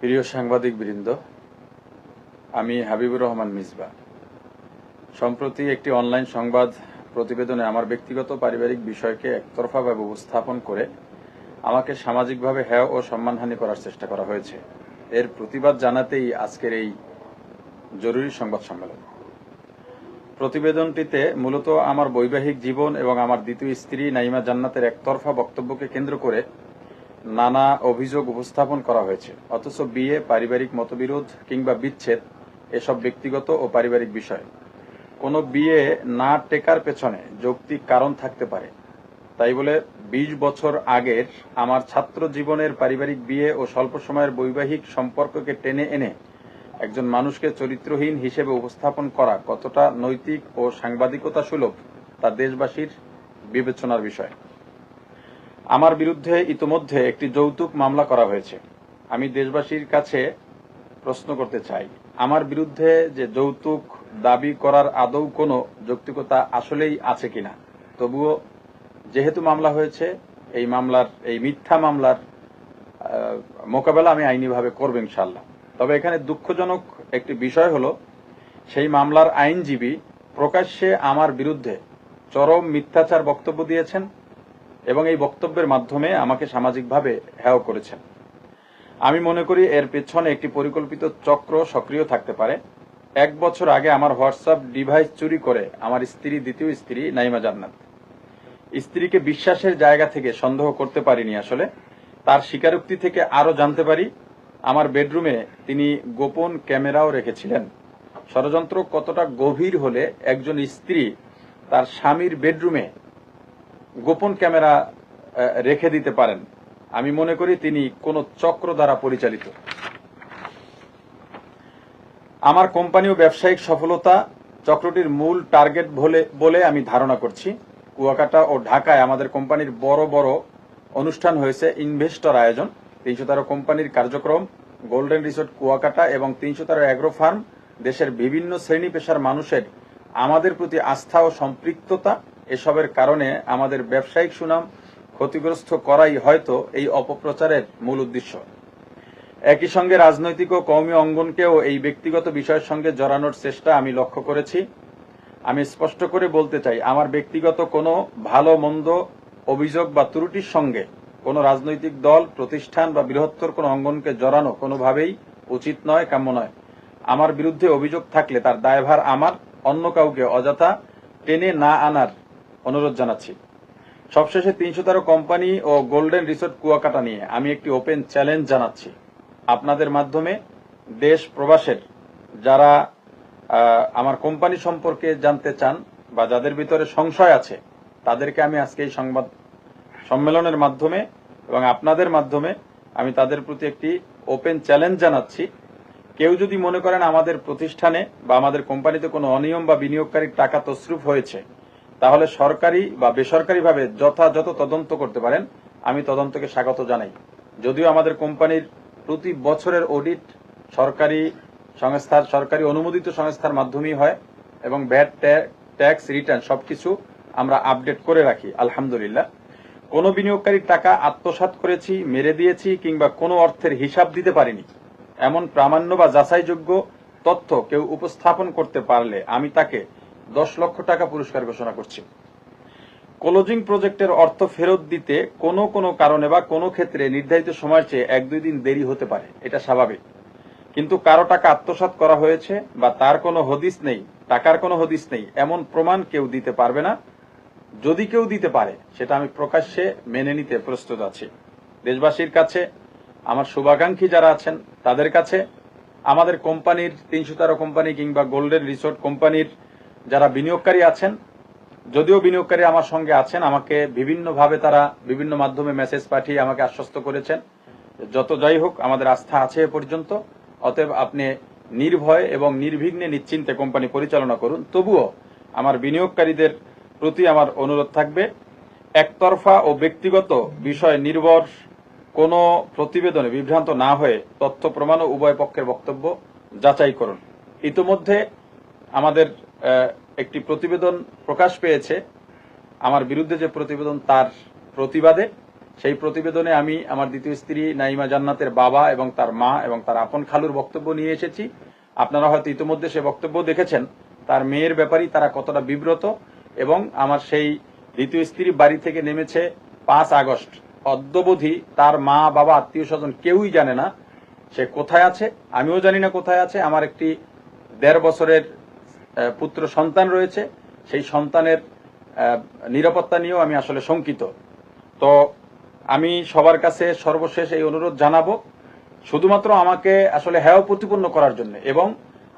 প্রিয় সাংবাদিক বৃন্দ, আমি হাবিবুর রহমান মিসবা। সম্প্রতি একটি অনলাইন সংবাদ প্রতিবেদনে আমার ব্যক্তিগত পারিবারিক বিষয়কে একতরফাভাবে উপস্থাপন করে আমাকে সামাজিকভাবে হেয় ও সম্মানহানি করার চেষ্টা করা হয়েছে। এর প্রতিবাদ জানাতেই আজকের এই জরুরি সংবাদ সম্মেলন। প্রতিবেদনটিতে মূলত আমার বৈবাহিক জীবন এবং আমার দ্বিতীয় স্ত্রী নাইমা জান্নাতের একতরফা বক্তব্যকে কেন্দ্র করে নানা অভিযোগ উপস্থাপন করা হয়েছে। অথচ বিয়ে, পারিবারিক মতবিরোধ কিংবা বিচ্ছেদ এসব ব্যক্তিগত ও পারিবারিক বিষয়। কোনো বিয়ে না টেকার পেছনে যৌক্তিক কারণ থাকতে পারে। তাই বলে ২০ বছর আগের আমার ছাত্র জীবনের পারিবারিক বিয়ে ও স্বল্প সময়ের বৈবাহিক সম্পর্ককে টেনে এনে একজন মানুষকে চরিত্রহীন হিসেবে উপস্থাপন করা কতটা নৈতিক ও সাংবাদিকতা সুলভ তা দেশবাসীর বিবেচনার বিষয়। আমার বিরুদ্ধে ইতোমধ্যে একটি যৌতুক মামলা করা হয়েছে। আমি দেশবাসীর কাছে প্রশ্ন করতে চাই, আমার বিরুদ্ধে যে যৌতুক দাবি করার আদৌ কোনো যৌক্তিকতা আসলেই আছে কিনা। তবুও যেহেতু মামলা হয়েছে, এই মিথ্যা মামলার মোকাবেলা আমি আইনিভাবে করব ইনশাআল্লাহ। তবে এখানে দুঃখজনক একটি বিষয় হলো, সেই মামলার আইনজীবী প্রকাশ্যে আমার বিরুদ্ধে চরম মিথ্যাচার বক্তব্য দিয়েছেন এবং এই বক্তব্যের মাধ্যমে আমাকে সামাজিকভাবে হেয় করেছেন। আমি মনে করি এর পেছনে একটি পরিকল্পিত চক্র সক্রিয় থাকতে পারে। ১ বছর আগে আমার হোয়াটসঅ্যাপ ডিভাইস চুরি করে আমার দ্বিতীয় স্ত্রী নাইমা জান্নাত। স্ত্রীকে বিশ্বাসের জায়গা থেকে সন্দেহ করতে পারিনি। আসলে তার স্বীকারোক্তি থেকে আরো জানতে পারি, আমার বেডরুমে তিনি গোপন ক্যামেরাও রেখেছিলেন। ষড়যন্ত্র কতটা গভীর হলে একজন স্ত্রী তার স্বামীর বেডরুমে গোপন ক্যামেরা রেখে দিতে পারেন। আমি মনে করি তিনি কোন চক্র দ্বারা পরিচালিত। আমার কোম্পানি ও ব্যবসায়িক সফলতা চক্রটির মূল টার্গেট বলে আমি ধারণা করছি। কুয়াকাটা ও ঢাকায় আমাদের কোম্পানির বড় বড় অনুষ্ঠান হয়েছে, ইনভেস্টর আয়োজন, ৩১৩ কোম্পানির কার্যক্রম, গোল্ডেন রিসোর্ট কুয়াকাটা এবং ৩১৩ অ্যাগ্রো ফার্ম, দেশের বিভিন্ন শ্রেণী পেশার মানুষের আমাদের প্রতি আস্থা ও সম্পৃক্ততা, এসবের কারণে আমাদের ব্যবসায়িক সুনাম ক্ষতিগ্রস্ত করাই হয়তো এই অপপ্রচারের মূল উদ্দেশ্য। একই সঙ্গে রাজনৈতিক ও কওমি অঙ্গনকেও এই ব্যক্তিগত বিষয়ের সঙ্গে জড়ানোর চেষ্টা আমি লক্ষ্য করেছি। আমি স্পষ্ট করে বলতে চাই, আমার ব্যক্তিগত কোনো ভালো মন্দ অভিযোগ বা ত্রুটির সঙ্গে কোনো রাজনৈতিক দল, প্রতিষ্ঠান বা বৃহত্তর কোনো অঙ্গনকে জড়ানো কোনোভাবেই উচিত নয়, কাম্য নয়। আমার বিরুদ্ধে অভিযোগ থাকলে তার দায়ভার আমার, অন্য কাউকে অযথা টেনে না আনার অনুরোধ জানাচ্ছি। সবশেষে ৩১৩ কোম্পানি ও গোল্ডেন রিসোর্ট কুয়াকাটা নিয়ে আমি একটি ওপেন চ্যালেঞ্জ জানাচ্ছি। আপনাদের মাধ্যমে দেশ প্রবাসের যারা আমার কোম্পানি সম্পর্কে জানতে চান বা যাদের ভিতরে সংশয় আছে, তাদেরকে আমি আজকে এই সংবাদ সম্মেলনের মাধ্যমে এবং আপনাদের মাধ্যমে আমি তাদের প্রতি একটি ওপেন চ্যালেঞ্জ জানাচ্ছি। কেউ যদি মনে করেন আমাদের প্রতিষ্ঠানে বা আমাদের কোম্পানিতে কোনো অনিয়ম বা বিনিয়োগকারীর টাকা তছরুপ হয়েছে, তাহলে সরকারি বা বেসরকারিভাবে যথাযথ তদন্ত করতে পারেন। আমি তদন্তকে স্বাগত জানাই। যদিও আমাদের কোম্পানির প্রতি বছরের অডিট সরকারি অনুমোদিত সংস্থার মাধ্যমেই হয় এবং ভ্যাট, ট্যাক্স রিটার্ন সবকিছু আমরা আপডেট করে রাখি আলহামদুলিল্লাহ। কোনো বিনিয়োগকারীর টাকা আত্মসাৎ করেছি, মেরে দিয়েছি কিংবা কোনো অর্থের হিসাব দিতে পারিনি এমন প্রামাণ্য বা যাচাইযোগ্য তথ্য কেউ উপস্থাপন করতে পারলে আমি তাকে ১০ লক্ষ টাকা পুরস্কার ঘোষণা করছি। ক্লোজিং প্রজেক্টের অর্থ ফেরত দিতে কোনো কারণে বা কোনো ক্ষেত্রে নির্ধারিত সময়ের চেয়ে ১-২ দিন দেরি হতে পারে, এটা স্বাভাবিক। কিন্তু কারো টাকা আত্মসাৎ করা হয়েছে বা তার কোনো হদিস নেই, টাকার কোনো হদিস নেই, এমন প্রমাণ কেউ দিতে পারবে না। যদি কেউ দিতে পারে, সেটা আমি প্রকাশ্যে মেনে নিতে প্রস্তুত আছি। দেশবাসীর কাছে, আমার শুভাকাঙ্ক্ষী যারা আছেন তাদের কাছে, আমাদের কোম্পানির ৩১৩ কোম্পানি কিংবা গোল্ডেন রিসোর্ট কোম্পানির যারা বিনিয়োগকারী আছেন, যদিও বিনিয়োগকারী আমার সঙ্গে আছেন, আমাকে বিভিন্নভাবে তারা বিভিন্ন মাধ্যমে মেসেজ পাঠিয়ে আমাকে আশ্বস্ত করেছেন, যত যাই হোক আমাদের আস্থা আছে এ পর্যন্ত। অতএব আপনি নির্ভয় এবং নির্বিঘ্নে নিশ্চিন্তে কোম্পানি পরিচালনা করুন। তবুও আমার বিনিয়োগকারীদের প্রতি আমার অনুরোধ থাকবে, একতরফা ও ব্যক্তিগত বিষয় নির্ভর কোনো প্রতিবেদনে বিভ্রান্ত না হয়ে তথ্য প্রমাণ ও উভয় পক্ষের বক্তব্য যাচাই করুন। ইতোমধ্যে আমাদের একটি প্রতিবেদন প্রকাশ পেয়েছে আমার বিরুদ্ধে, যে প্রতিবেদন তার প্রতিবাদে সেই প্রতিবেদনে আমি আমার দ্বিতীয় স্ত্রী নাইমা জান্নাতের বাবা এবং তার মা এবং তার আপন খালুর বক্তব্য নিয়ে এসেছি। আপনারা হয়তো ইতিমধ্যে সে বক্তব্য দেখেছেন। তার মেয়ের ব্যাপারেই তারা কতটা বিব্রত, এবং আমার সেই দ্বিতীয় স্ত্রী বাড়ি থেকে নেমেছে 5 আগস্ট, অদ্যবধি তার মা বাবা আত্মীয় স্বজন কেউই জানে না সে কোথায় আছে। আমিও জানি না কোথায় আছে। আমার একটি 1.5 বছরের পুত্র সন্তান রয়েছে। সেই সন্তানের নিরাপত্তা নিয়েও আমি আসলে শঙ্কিত। তো আমি সবার কাছে সর্বশেষ এই অনুরোধ জানাবো, শুধুমাত্র আমাকে আসলে হেয় প্রতিপন্ন করার জন্য এবং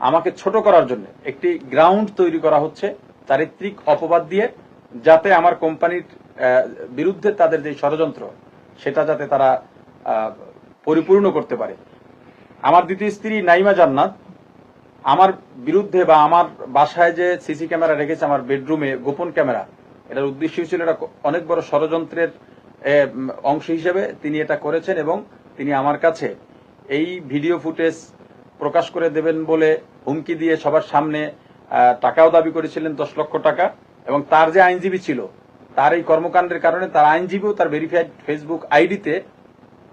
আমাকে ছোট করার জন্য একটি গ্রাউন্ড তৈরি করা হচ্ছে চারিত্রিক অপবাদ দিয়ে, যাতে আমার কোম্পানির বিরুদ্ধে তাদের যে ষড়যন্ত্র সেটা যাতে তারা পরিপূর্ণ করতে পারে। আমার দ্বিতীয় স্ত্রী নাইমা জান্নাত আমার বিরুদ্ধে বা আমার বাসায় যে সিসি ক্যামেরা রেখেছে, আমার বেডরুমে গোপন ক্যামেরা, এটার উদ্দেশ্য ছিল এটা অনেক বড় ষড়যন্ত্রের অংশ হিসেবে তিনি এটা করেছেন, এবং তিনি আমার কাছে এই ভিডিও ফুটেজ প্রকাশ করে দেবেন বলে হুমকি দিয়ে সবার সামনে টাকাও দাবি করেছিলেন, 10 লক্ষ টাকা। এবং তার যে আইনজীবী ছিল, তার এই কর্মকাণ্ডের কারণে তার আইনজীবীও তার ভেরিফাইড ফেসবুক আইডিতে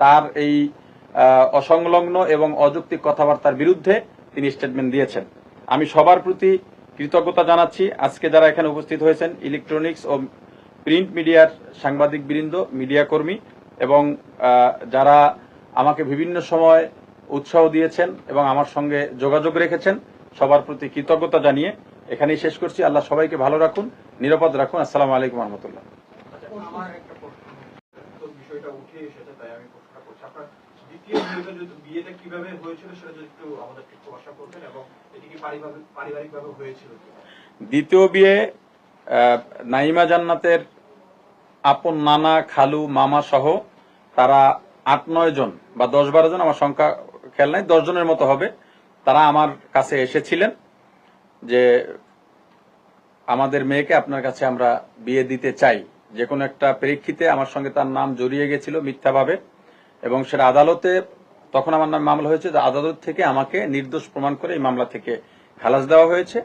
তার এই অসংলগ্ন এবং অযৌক্তিক কথাবার্তার বিরুদ্ধে তিনি স্টেটমেন্ট দিয়েছেন। আমি সবার প্রতি কৃতজ্ঞতা জানাচ্ছি। আজকে যারা এখানে উপস্থিত হয়েছেন, ইলেকট্রনিক্স ও প্রিন্ট মিডিয়ার সাংবাদিক বৃন্দ, মিডিয়া কর্মী, এবং যারা আমাকে বিভিন্ন সময় উৎসাহ দিয়েছেন এবং আমার সঙ্গে যোগাযোগ রেখেছেন, সবার প্রতি কৃতজ্ঞতা জানিয়ে এখানেই শেষ করছি। আল্লাহ সবাইকে ভালো রাখুন, নিরাপদ রাখুন। আসসালামু আলাইকুম রহমতুল্লাহ। আমার একটা প্রশ্ন, তো বিষয়টা উঠে এসেছে তাই আমি প্রশ্নটা করছি। আপনার দ্বিতীয় বিয়েটা কিভাবে হয়েছিল সেটা যদি একটু আমাদেরকে প্রকাশ করবেন, এবং এটি কি পারিবারিকভাবে হয়েছিল? দ্বিতীয় বিয়ে নাইমা জান্নাতের আপন নানা, খালু, মামা সহ তারা 8-9 জন বা 10-12 জন, আমার সংখ্যা খেয়াল নাই, 10 জনের মতো হবে। তারা আমার কাছে এসেছিলেন যে আমাদের মেয়েকে আপনার কাছে আমরা বিয়ে দিতে চাই। যে কোনো একটা প্রেক্ষিতে আমার সঙ্গে তার নাম জড়িয়ে গেছিল মিথ্যাভাবে, এবং সেটা আদালতে তখন আমার নামে মামলা হয়েছে। আদালত থেকে আমাকে নির্দোষ প্রমাণ করে এই মামলা থেকে খালাস দেওয়া হয়েছে,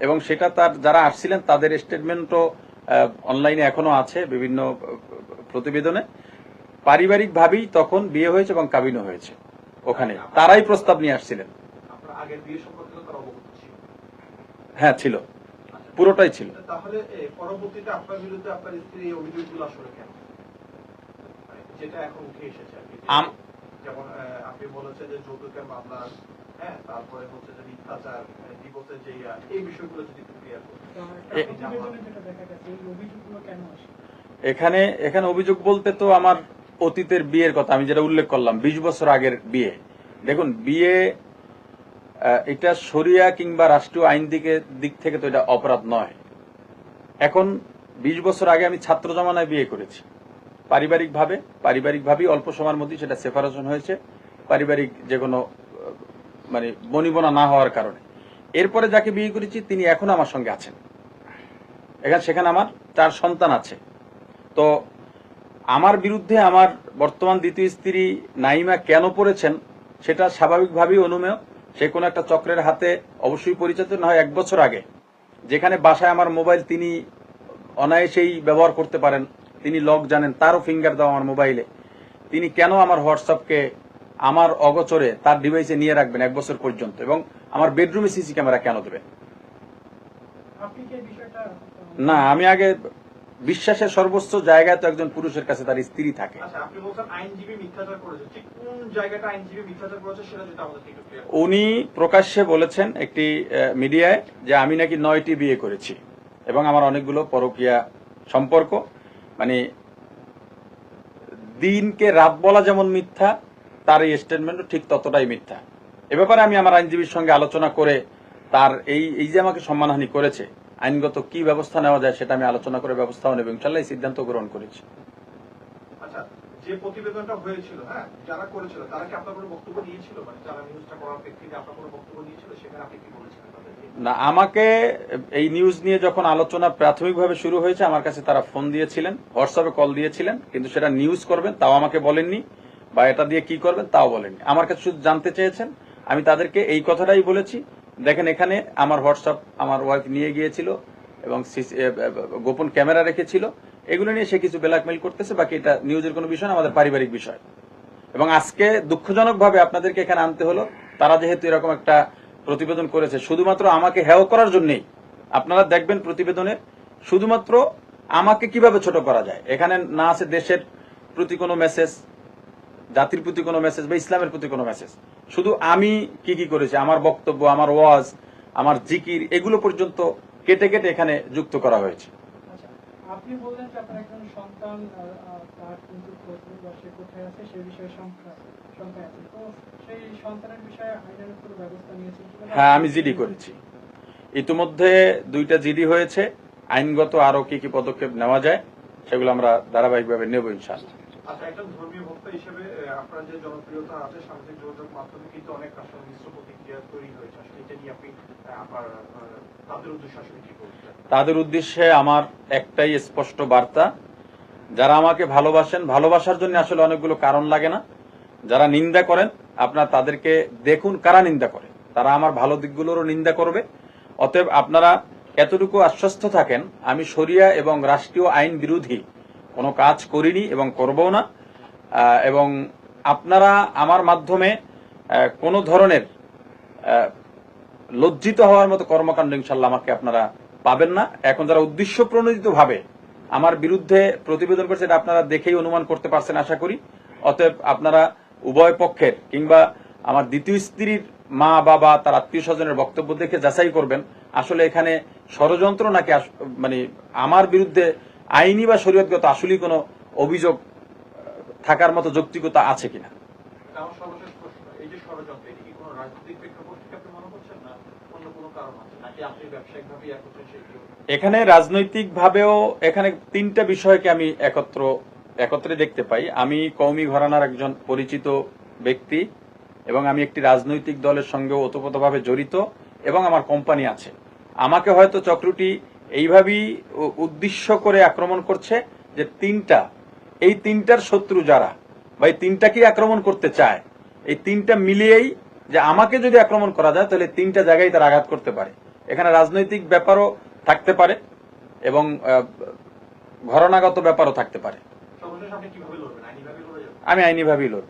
এবং সেটা তার যারা আসছিলেন তাদের স্টেটমেন্টও অনলাইনে এখনো আছে বিভিন্ন প্রতিবেদনে। পারিবারিকভাবেই তখন বিয়ে হয়েছে এবং কাবিনও হয়েছে। ওখানে তারাই প্রস্তাব নিয়ে আসছিলেন। আপনার আগের বিয়ে সম্পর্কে তারা অবগত ছিল? হ্যাঁ, ছিল, পুরোটাই ছিল। তাহলে পরবর্তীতে আপনার বিরুদ্ধে আপনার স্ত্রী এই অভিযোগগুলো আসলে কেন, যেটা এখন উঠে এসেছে আর কি? যেমন আপনি বলেছেন যে যৌতুকের মামলা, হ্যাঁ, তারপরে হচ্ছে যে মিথ্যাচার, ডিভোর্সের যে এই বিষয়গুলো যদি একটু ক্লিয়ার করতেন। এখানে অভিযোগ বলতে তো আমার অতীতের বিয়ের কথা আমি যেটা উল্লেখ করলাম, 20 বছর আগের বিয়ে। দেখুন, বিয়ে এটা শরিয়া কিংবা রাষ্ট্রীয় আইন দিক থেকে তো এটা অপরাধ নয়। এখন 20 বছর আগে আমি ছাত্র জমানায় বিয়ে করেছি, পারিবারিকভাবেই অল্প সময়ের মধ্যে সেটা সেপারেশন হয়েছে, পারিবারিক যে কোনো মানে বনিবনা না হওয়ার কারণে। এরপরে যাকে বিয়ে করেছি তিনি এখনো আমার সঙ্গে আছেন, সেখানে আমার 4 সন্তান আছে। তো আমার বিরুদ্ধে আমার বর্তমান দ্বিতীয় স্ত্রী নাইমা কেন পড়েছেন সেটা স্বাভাবিকভাবেই অনুমেয়। সে কোনো একটা চক্রের হাতে অবশ্যই পরিচিত না হয়। 1 বছর আগে যেখানে বাসায় আমার মোবাইল তিনি অনায়াসেই ব্যবহার করতে পারেন, তিনি লক জানেন, তারও ফিঙ্গার দেওয়া আমার মোবাইলে, তিনি কেন আমার হোয়াটসঅ্যাপকে আমার অগোচরে তার ডিভাইসে নিয়ে রাখবেন 1 বছর পর্যন্ত, এবং আমার বেডরুমে সিসি ক্যামেরা কেন দেবেন? না, আমি আগে বিশ্বাসের সর্বোচ্চ জায়গায় তো একজন পুরুষের কাছে তার স্ত্রী থাকে। উনি প্রকাশ্যে বলেছেন একটি মিডিয়ায় যে আমি নাকি 9টি বিয়ে করেছি এবং আমার অনেকগুলো পরকীয়া সম্পর্ক। মানে দিনকে রাত বলা যেমন মিথ্যা, তার এই স্টেটমেন্টও ঠিক ততটাই মিথ্যা। এ ব্যাপারে আমি আমার আইনজীবীর সঙ্গে আলোচনা করে তার এই যে আমাকে সম্মানহানি করেছে, আইনগত কি ব্যবস্থা নেওয়া যায় সেটা আমি আলোচনা করে ব্যবস্থা নেব, ইনশাআল্লাহ এই সিদ্ধান্ত গ্রহণ করেছি। আচ্ছা, যে প্রতিবেদনটা হয়েছিল, হ্যাঁ, যারা করেছিল তারা কি আপনার কোনো বক্তব্য দিয়েছিল? মানে যারা নিউজটা করার প্রেক্ষিতে আপনার কোনো বক্তব্য দিয়েছিল, সেখানে আপনি কি বলেছিলেন? না, আমাকে এই নিউজ নিয়ে যখন আলোচনা প্রাথমিকভাবে শুরু হয়েছে আমার কাছে তারা ফোন দিয়েছিলেন, হোয়াটসঅ্যাপে কল দিয়েছিলেন, কিন্তু সেটা নিউজ করবেন তাও আমাকে বলেননি, বা এটা দিয়ে কি করবেন তাও বলেননি। আমার কাছে শুধু জানতে চেয়েছেন, আমি তাদেরকে এই কথাটাই বলেছি, দেখেন এখানে আমার হোয়াটসঅ্যাপ আমার ওয়াইফ নিয়ে গিয়েছিল এবং গোপন ক্যামেরা রেখেছিল, এগুলো নিয়ে সে কিছু ব্ল্যাকমেইল করতেছে, বাকি এটা নিউজের কোনো বিষয় না, আমাদের পারিবারিক বিষয়। এবং আজকে দুঃখজনকভাবে আপনাদেরকে এখানে আনতে হলো, তারা যেহেতু এরকম একটা প্রতিবেদন করেছে শুধুমাত্র আমাকে হেয় করার জন্যই। আপনারা দেখবেন প্রতিবেদনে শুধুমাত্র আমাকে কিভাবে ছোট করা যায়, এখানে না আছে দেশের প্রতি কোনো মেসেজ, জাতির প্রতি কোনো মেসেজ বা ইসলামের প্রতি কোনো মেসেজ। শুধু আমি কি কি করেছি, আমার বক্তব্য, আমার ওয়াজ, আমার জিকির, এগুলো পর্যন্ত কেটে কেটে এখানে যুক্ত করা হয়েছে। আচ্ছা, আপনি বললেন যে আপনার একজন সন্তান তার কিন্তু সে কোথায় আছে সে বিষয়ে সংখ্যায় আছে, তো সেই সন্তানের বিষয়ে আইনের উপর ব্যবস্থা নিয়েছেন কিনা? হ্যাঁ, আমি জিডি করেছি ইতিমধ্যে, 2টা জিডি হয়েছে। আইনগত আরো কি কি পদক্ষেপ নেওয়া যায় সেগুলো আমরা ধারাবাহিকভাবে নেব ইনশাআল্লাহ। আচ্ছা, একজন ধর্মীয় বক্তা হিসেবে আপনার যে জনপ্রিয়তা আছে সামাজিক যোগাযোগ মাধ্যমে কিন্তু অনেক আসলে মিশ্র প্রতিক্রিয়া তৈরি হয়েছে, আসলে এটা নিয়ে আপনি আপনার তাদের উদ্দেশ্যে আসলে কি বলছেন? তাদের উদ্দেশ্যে আমার একটাই স্পষ্ট বার্তা, যারা আমাকে ভালোবাসেন, ভালোবাসার জন্য আসলে অনেকগুলো কারণ লাগে না। যারা নিন্দা করেন আপনারা তাদেরকে দেখুন কারা নিন্দা করে, তারা আমার ভালো দিকগুলোরও নিন্দা করবে। অতএব আপনারা এতটুকু আশ্বস্ত থাকেন, আমি শরিয়া এবং রাষ্ট্রীয় আইন বিরোধী কোনো কাজ করিনি এবং করবও না। এবং আপনারা আমার মাধ্যমে কোনো ধরনের লজ্জিত হওয়ার মতো কর্মকাণ্ড ইনশাল্লাহ আমাকে আপনারা পাবেন না। এখন যারা উদ্দেশ্য প্রণোদিত ভাবে আমার বিরুদ্ধে প্রতিবেদন করছে, এটা আপনারা দেখেই অনুমান করতে পারছেন আশা করি। অতএব আপনারা উভয় পক্ষের কিংবা আমার দ্বিতীয় স্ত্রীর মা বাবা তার আত্মীয় স্বজনের বক্তব্য দেখে যাচাই করবেন আসলে এখানে ষড়যন্ত্র নাকি মানে আমার বিরুদ্ধে আইনি বা শরীয়তগত আসলেই কোনো অভিযোগ থাকার মতো যৌক্তিকতা আছে কিনা। আমার সর্বশেষ প্রশ্ন, এই যে ষড়যন্ত্র, এটি কি কোনো রাজনৈতিক প্রেক্ষাপট থেকে আপনি মনে করছেন, না অন্য কোনো কারণ আছে, নাকি আপনি ব্যবসায়িকভাবেই করছেন সেই? এখানে রাজনৈতিক ভাবেও এখানে 3টা বিষয়কে আমি একত্রে দেখতে পাই। আমি কওমি ঘরানার একজন পরিচিত ব্যক্তি এবং আমি একটি রাজনৈতিক দলের সঙ্গে ওতপ্রোতভাবে জড়িত এবং আমার কোম্পানি আছে। আমাকে হয়তো চক্রটি এইভাবেই উদ্দেশ্য করে আক্রমণ করছে যে এই তিনটার শত্রু যারা বা এই 3টাকেই আক্রমণ করতে চায়, এই 3টা মিলিয়েই যে আমাকে যদি আক্রমণ করা যায় তাহলে 3টা জায়গায় তারা আঘাত করতে পারে। এখানে রাজনৈতিক ব্যাপারও থাকতে পারে এবং ঘটনাগত ব্যাপারও থাকতে পারে। সর্বশেষ আপনি কিভাবে লড়বেন? আইনিভাবে লড়ে যাবেন? আমি আইনিভাবেই লড়ব।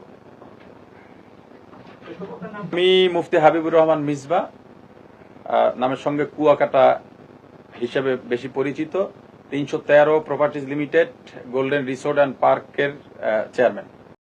আমি মুফতি হাবিবুর রহমান মিসবা নামের সঙ্গে কুয়াকাটা হিসেবে বেশি পরিচিত, 313 properties limited, golden resort and পার্কের চেয়ারম্যান।